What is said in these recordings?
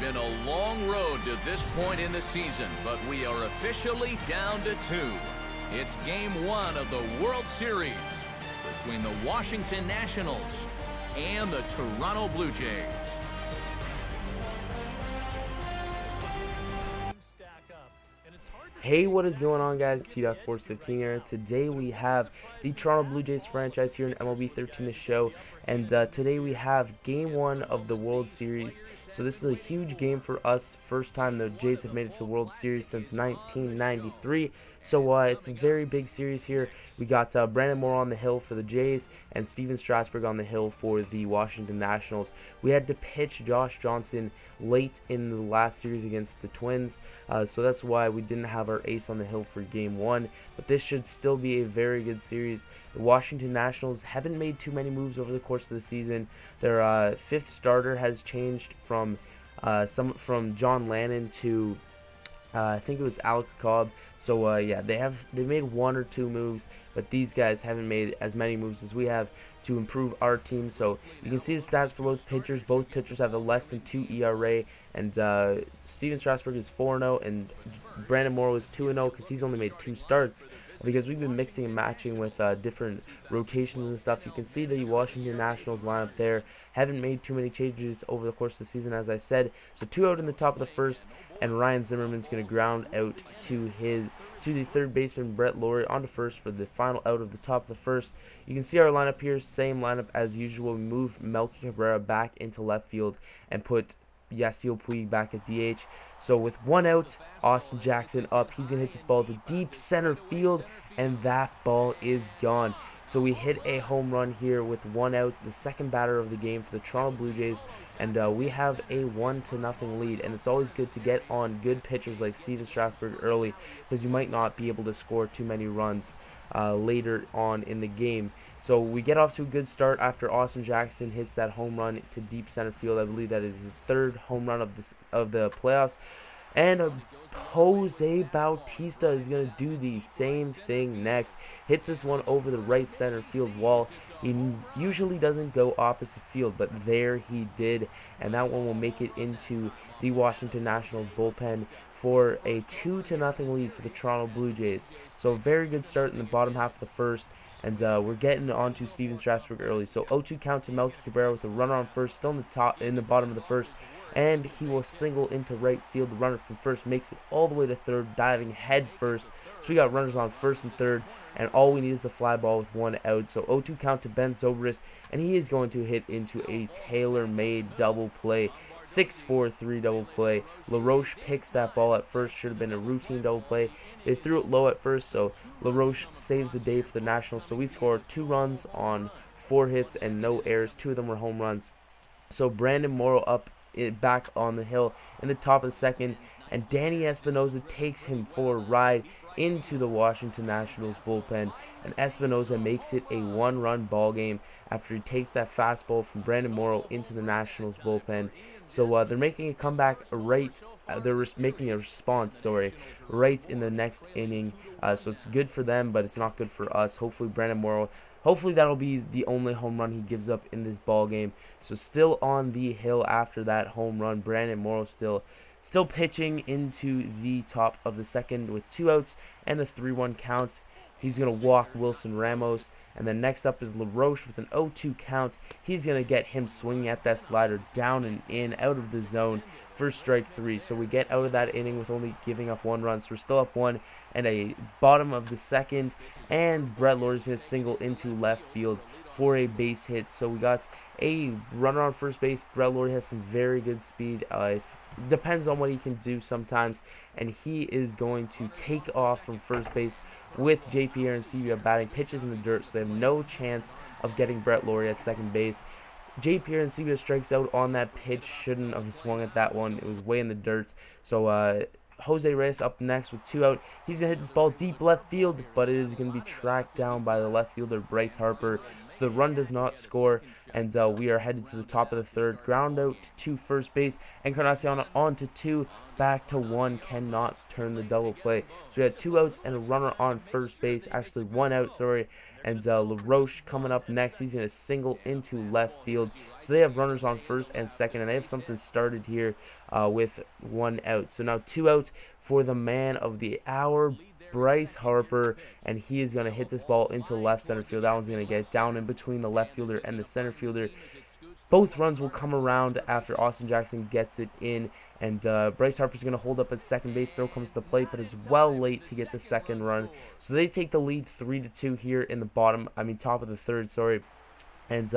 been a long road to this point in the season, but we are officially down to 2. It's Game 1 of the World Series between the Washington Nationals and the Toronto Blue Jays. Hey, what is going on, guys? T.Sports 15 here. Today we have the Toronto Blue Jays franchise here in MLB 13 the show, and today we have Game 1 of the World Series. So this is a huge game for us. First time the Jays have made it to the World Series since 1993. So it's a very big series here. We got Brandon Moore on the hill for the Jays and Steven Strasburg on the hill for the Washington Nationals. We had to pitch Josh Johnson late in the last series against the Twins, so that's why we didn't have our ace on the hill for Game 1. But this should still be a very good series. The Washington Nationals haven't made too many moves over the course of the season. Their fifth starter has changed from John Lannon to I think it was Alex Cobb. So yeah, they've made one or two moves, but these guys haven't made as many moves as we have to improve our team. So you can see the stats for both pitchers. Both pitchers have a less than 2 ERA, and Steven Strasburg is 4-0, and Brandon Moore was 2-0 because he's only made 2 starts. Because we've been mixing and matching with different rotations and stuff. You can see the Washington Nationals lineup there haven't made too many changes over the course of the season, as I said. So 2 out in the top of the first, and Ryan Zimmerman's going to ground out to the third baseman Brett Lawrie onto first for the final out of the top of the first. You can see our lineup here, same lineup as usual. We moved Melky Cabrera back into left field and put Yasiel Puig back at DH. So with 1 out, Austin Jackson up. He's going to hit this ball to deep center field, and that ball is gone. So we hit a home run here with 1 out, the second batter of the game for the Toronto Blue Jays, and we have a 1-0 lead. And it's always good to get on good pitchers like Steven Strasburg early, because you might not be able to score too many runs later on in the game. So we get off to a good start after Austin Jackson hits that home run to deep center field. I believe that is his 3rd home run of the playoffs. And Jose Bautista is going to do the same thing next. Hits this one over the right center field wall. He usually doesn't go opposite field, but there he did. And that one will make it into the Washington Nationals bullpen for a 2-0 lead for the Toronto Blue Jays. So a very good start in the bottom half of the first. And we're getting on to Steven Strasburg early. So 0-2 count to Melky Cabrera with a runner on first, still in the bottom of the first. And he will single into right field. The runner from first makes it all the way to third, diving head first. So we got runners on first and third, and all we need is a fly ball with 1 out. So 0-2 count to Ben Zobrist, and he is going to hit into a tailor-made double play. 6-4-3 double play. LaRoche picks that ball at first. Should have been a routine double play. They threw it low at first, so LaRoche saves the day for the Nationals. So we scored 2 runs on 4 hits and no errors. 2 of them were home runs. So Brandon Morrow up back on the hill in the top of the second, and Danny Espinosa takes him for a ride into the Washington Nationals bullpen, and Espinosa makes it a 1-run ball game after he takes that fastball from Brandon Morrow into the Nationals bullpen. So they're making a comeback they're making a response, right in the next inning. So it's good for them, but it's not good for us. Hopefully Brandon Morrow, hopefully that'll be the only home run he gives up in this ball game. So still on the hill after that home run. Brandon Morrow still pitching into the top of the second with 2 outs and a 3-1 count. He's going to walk Wilson Ramos. And then next up is LaRoche with an 0-2 count. He's going to get him swinging at that slider down and in, out of the zone for strike 3. So we get out of that inning with only giving up 1 run. So we're still up 1 and a bottom of the second. And Brett Lawrie is going to single into left field for a base hit. So we got a runner on first base. Brett Lawrie has some very good speed. Depends on what he can do sometimes, and he is going to take off from first base with JP Arencibia batting pitches in the dirt, so they have no chance of getting Brett Lawrie at second base. JP Arencibia strikes out on that pitch. Shouldn't have swung at that one. It was way in the dirt. So Jose Reyes up next with 2 out. He's going to hit this ball deep left field, but it is going to be tracked down by the left fielder Bryce Harper. So the run does not score, and we are headed to the top of the third. Ground out to first base. Encarnacion on to 2, back to 1. Cannot turn the double play. So we had 2 outs and a runner on first base. Actually 1 out, and LaRoche coming up next. He's going to single into left field. So they have runners on first and second, and they have something started here. with 1 out. So now 2 outs for the man of the hour, Bryce Harper, and he is going to hit this ball into left center field. That one's going to get down in between the left fielder and the center fielder. Both runs will come around after Austin Jackson gets it in, and Bryce Harper's going to hold up at second base. Throw comes to the plate, but is well late to get the second run. So they take the lead 3-2 here in the top of the third, sorry. And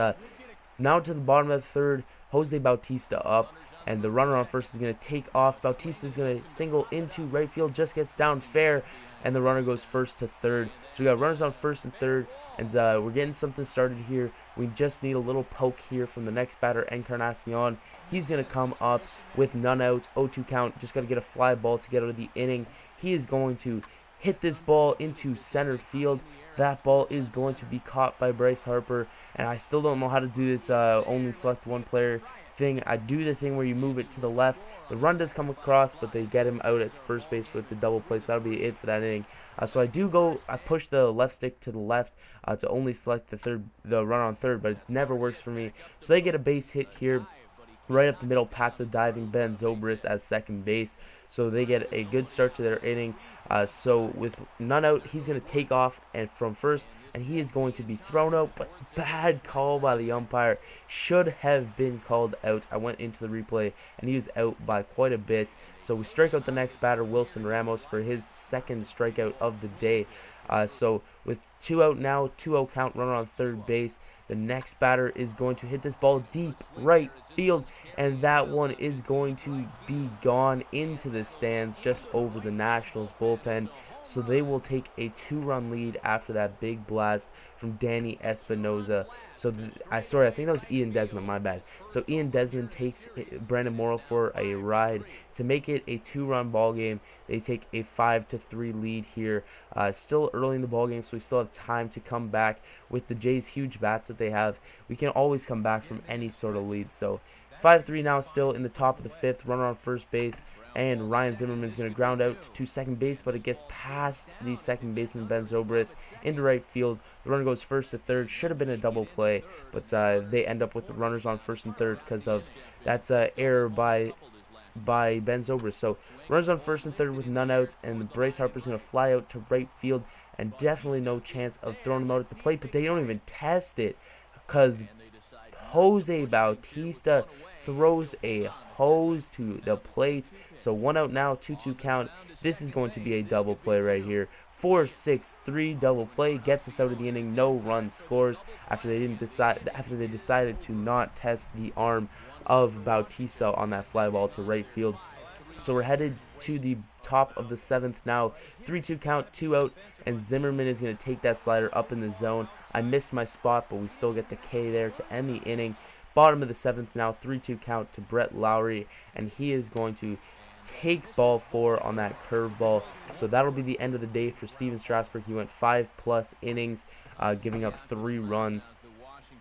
now to the bottom of the third, Jose Bautista up, and the runner on first is going to take off. Bautista is going to single into right field, just gets down fair, and the runner goes first to third. So we got runners on first and third, and we're getting something started here. We just need a little poke here from the next batter, Encarnacion. He's going to come up with none outs, 0-2 count. Just got to get a fly ball to get out of the inning. He is going to hit this ball into center field. That ball is going to be caught by Bryce Harper, and I still don't know how to do this only select one player thing. I do the thing where you move it to the left. The run does come across, but they get him out at first base with the double play, so that'll be it for that inning. So I push the left stick to the left to only select the run on third, but it never works for me. So they get a base hit here right up the middle past the diving Ben Zobrist as second base. So they get a good start to their inning. So with none out, he's going to take off and from first, and he is going to be thrown out, but bad call by the umpire. Should have been called out. I went into the replay, and he was out by quite a bit. So we strike out the next batter, Wilson Ramos, for his second strikeout of the day. So with 2 out now, 2-0 count, runner on third base. The next batter is going to hit this ball deep right field, and that one is going to be gone into the stands just over the Nationals bullpen. So they will take a 2-run lead after that big blast from Danny Espinosa. So I think that was Ian Desmond, my bad. So Ian Desmond takes Brandon Morrow for a ride to make it a 2-run ball game. They take a 5-3 lead here. Still early in the ball game, so we still have time to come back with the Jays' huge bats that they have. We can always come back from any sort of lead. So 5-3 now, still in the top of the fifth. Runner on first base, and Ryan Zimmerman is going to ground out to second base, but it gets past the second baseman Ben Zobrist into right field. The runner goes first to third. Should have been a double play, but they end up with the runners on first and third because of that error by Ben Zobrist. So runners on first and third with none outs, and Bryce Harper's going to fly out to right field, and definitely no chance of throwing him out at the plate, but they don't even test it because Jose Bautista throws a hose to the plate. So 1 out now, 2-2 count. This is going to be a double play right here. 4-6-3 double play gets us out of the inning. No run scores after they decided to not test the arm of Bautista on that fly ball to right field. So we're headed to the top of the seventh now. 3-2 count, 2 out, and Zimmerman is going to take that slider up in the zone. I missed my spot, but we still get the K there to end the inning. Bottom of the seventh now, 3-2 count to Brett Lowry, and he is going to take ball 4 on that curveball. So that'll be the end of the day for Steven Strasburg. He went 5+ innings, giving up 3 runs.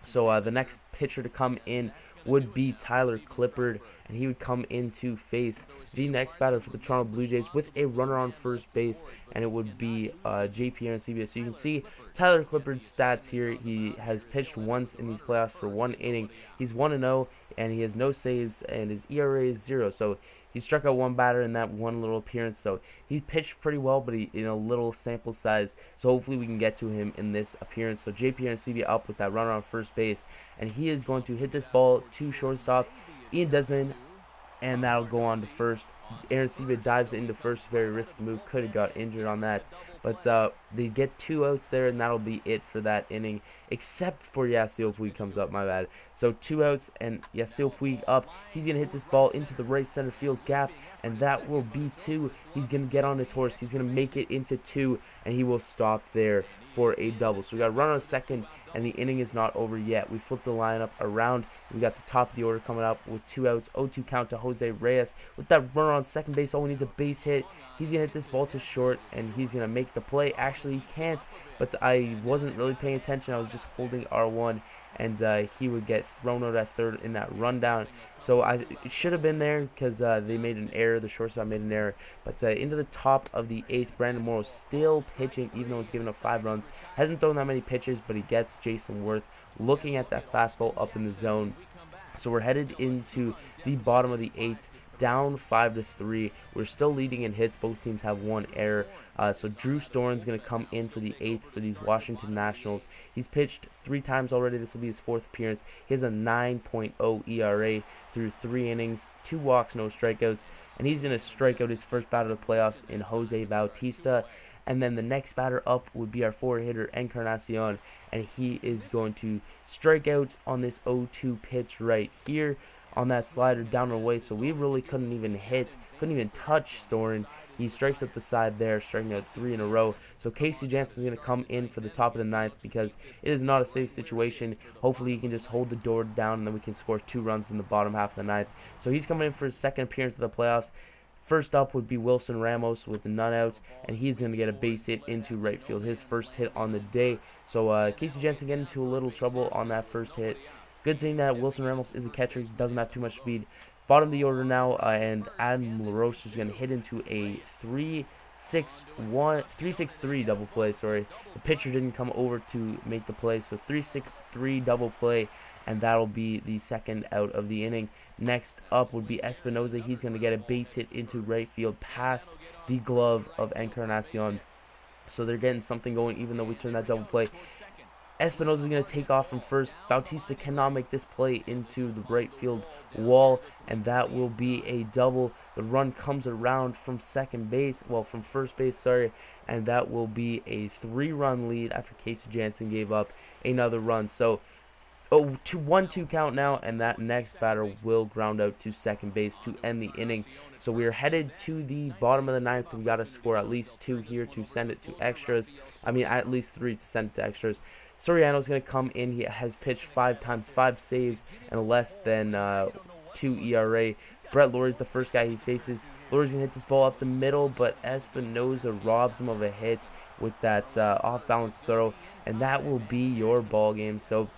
So the next pitcher to come in would be Tyler Clippard, and he would come in to face the next batter for the Toronto Blue Jays with a runner on first base, and it would be JP Arancibia. So you can see Tyler Clippard's stats here. He has pitched once in these playoffs for 1 inning. He's 1-0, and he has no saves, and his ERA is 0. So he struck out 1 batter in that 1 little appearance. So he pitched pretty well, but in a little sample size. So hopefully we can get to him in this appearance. So JP Arancibia up with that runner on first base, and he is going to hit this ball to shortstop, Ian Desmond, and that'll go on to first. Arancibia dives into first, very risky move, could have got injured on that, but they get 2 outs there, and that'll be it for that inning, except for Yasiel Puig comes up, my bad. So 2 outs, and Yasiel Puig up. He's going to hit this ball into the right center field gap, and that will be 2. He's going to get on his horse. He's going to make it into 2, and he will stop there for a double. So we got a run on second, and the inning is not over yet. We flip the lineup around. We got the top of the order coming up with 2 outs, 0-2 count to Jose Reyes. With that runner on second base, all he needs a base hit. He's going to hit this ball to short, and he's going to make the play. Actually, he can't, but I wasn't really paying attention. I was just holding R1, and he would get thrown out at third in that rundown. So it should have been there because they made an error. The shortstop made an error. But into the top of the 8th, Brandon Morrow still pitching, even though he's given up 5 runs. Hasn't thrown that many pitches, but he gets Jason Worth looking at that fastball up in the zone. So we're headed into the bottom of the 8th. down 5-3. We're still leading in hits. Both teams have one error. So Drew Storen's going to come in for the 8th for these Washington Nationals. He's pitched 3 times already. This will be his 4th appearance. He has a 9.0 ERA through 3 innings, 2 walks, no strikeouts, and he's going to strike out his first batter of the playoffs in Jose Bautista. And then the next batter up would be our 4-hitter Encarnacion, and he is going to strike out on this 0-2 pitch right here on that slider down and away. So we really couldn't even touch Storen. He strikes up the side there, striking out 3 in a row. So Casey Jansen's going to come in for the top of the 9th because it is not a safe situation. Hopefully he can just hold the door down, and then we can score 2 runs in the bottom half of the 9th. So he's coming in for his 2nd appearance of the playoffs. First up would be Wilson Ramos with none outs, and he's going to get a base hit into right field, his first hit on the day. So Casey Jansen getting into a little trouble on that first hit. Good thing that Wilson Ramos is a catcher. He doesn't have too much speed. Bottom of the order now, and Adam LaRoche is going to hit into a 3-6-3 double play. Sorry, the pitcher didn't come over to make the play, so 3-6-3 double play, and that'll be the 2nd out of the inning. Next up would be Espinoza. He's going to get a base hit into right field past the glove of Encarnacion. So they're getting something going, even though we turned that double play. Espinoza is going to take off from first. Bautista cannot make this play into the right field wall, and that will be a double. The run comes around from from first base, sorry, and that will be a 3-run lead after Casey Jansen gave up another run. So 1-2 count now, and that next batter will ground out to second base to end the inning. So we are headed to the bottom of the 9th. We got to score at least 2 here to send it to extras. At least 3 to send it to extras. Soriano's going to come in. He has pitched 5 times, 5 saves, and less than 2 ERA. Brett Lawrie's the first guy he faces. Lawrie's going to hit this ball up the middle, but Espinoza robs him of a hit with that off-balance throw, and that will be your ball game. So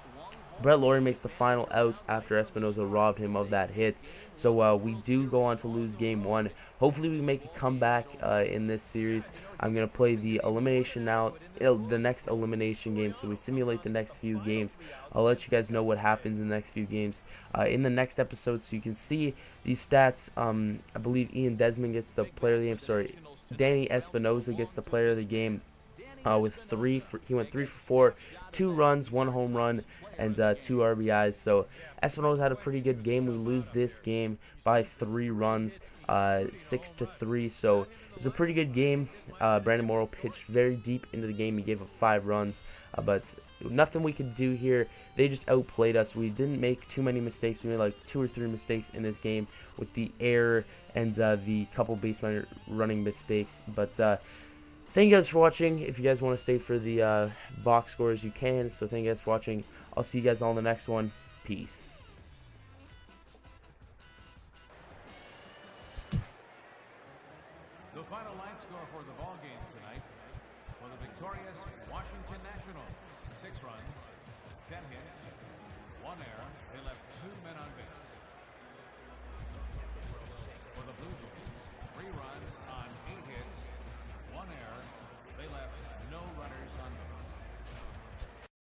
Brett Lawrie makes the final out after Espinoza robbed him of that hit. So we do go on to lose game 1. Hopefully we make a comeback in this series. I'm going to play the elimination now, the next elimination game, so we simulate the next few games. I'll let you guys know what happens in the next few games in the next episode, so you can see these stats. I believe Ian Desmond gets the player of the game. Sorry, Danny Espinoza gets the player of the game with 3. He went 3 for 4, 2 runs, 1 home run, and 2 RBIs. So Espinoza had a pretty good game. We lose this game by 3 runs, 6-3. So it was a pretty good game. Brandon Morrow pitched very deep into the game. He gave up 5 runs, but nothing we could do here. They just outplayed us. We didn't make too many mistakes. We made like 2 or 3 mistakes in this game with the error and the couple baseline running mistakes. But thank you guys for watching. If you guys want to stay for the box scores, you can. So thank you guys for watching. I'll see you guys all in the next one. Peace. The final line score for the ball game tonight for the victorious Washington Nationals: 6 runs, 10 hits,